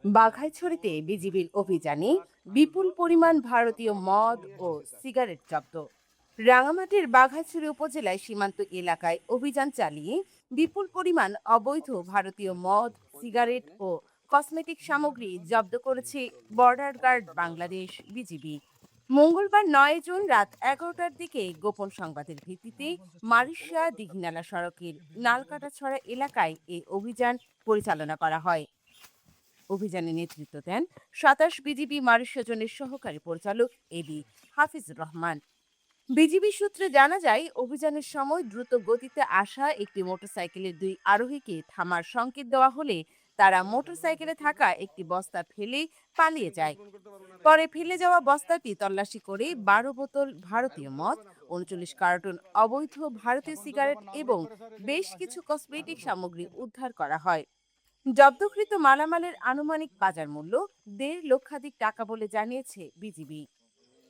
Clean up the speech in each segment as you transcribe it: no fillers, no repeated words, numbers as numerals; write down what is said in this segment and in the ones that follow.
বাঘাইছড়িতে বিজিবির অভিযানে বিপুল পরিমাণ ভারতীয় মদ ও সিগারেট জব্দ। রাঙামাটির বাঘাইছড়ি উপজেলায় সীমান্ত এলাকায় অভিযান চালিয়ে বিপুল পরিমাণ অবৈধ ভারতীয় মদ, সিগারেট ও কসমেটিক সামগ্রী জব্দ করেছে বর্ডার গার্ড বাংলাদেশ বিজিবি। মঙ্গলবার ৯ জুন রাত ১১টার দিকে গোপন সংবাদের ভিত্তিতে মারিশা দিঘিনালা সড়কের নালকাটাছড়া এলাকায় এই অভিযান পরিচালনা করা হয়। অভিযানে নেতৃত্ব দেন ২৭ বিজিবি মারিশাজনের সহকারী পরিচালক এবি হাফিজুর রহমান। বিজিবি সূত্রে জানা যায়, অভিযানের সময় দ্রুত গতিতে আসা একটি মোটরসাইকেলের দুই আরোহীকে থামার সংকেত দেওয়া হলে তারা মোটরসাইকেলে থাকা একটি বস্তা ফেলে পালিয়ে যায়। পরে ফেলে যাওয়া বস্তাটি তল্লাশি করে ১২ বোতল ভারতীয় মদ, ৩৯ কার্টন অবৈধ ভারতীয় সিগারেট এবং বেশ কিছু কসমেটিক সামগ্রী উদ্ধার করা হয়। জব্দকৃত মালামালের আনুমানিক বাজার মূল্য ১.৫ লক্ষাধিক টাকা বলে জানিয়েছে বিজিবি।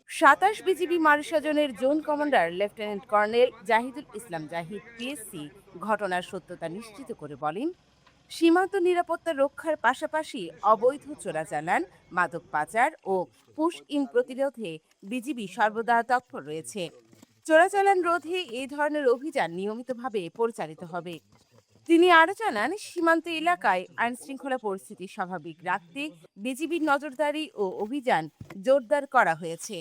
২৭ বিজিবি মারিশাজনের zone commander lieutenant colonel Zahidul Islam Zahid PSC ঘটনার সত্যতা নিশ্চিত করে বলেন, সীমান্ত নিরাপত্তা রক্ষার পাশাপাশি অবৈধ চোরাচালান, মাদক পাচার ও পুশ ইন প্রতিরোধে বিজিবি সর্বদা তৎপর রয়েছে। চোরাচালান রোধে এই ধরনের অভিযান নিয়মিতভাবে পরিচালিত হবে। তিনি আরও জানান, সীমান্ত এলাকায় আইনশৃঙ্খলা পরিস্থিতি স্বাভাবিক রাখতে বিজিবির নজরদারি ও অভিযান জোরদার করা হয়েছে।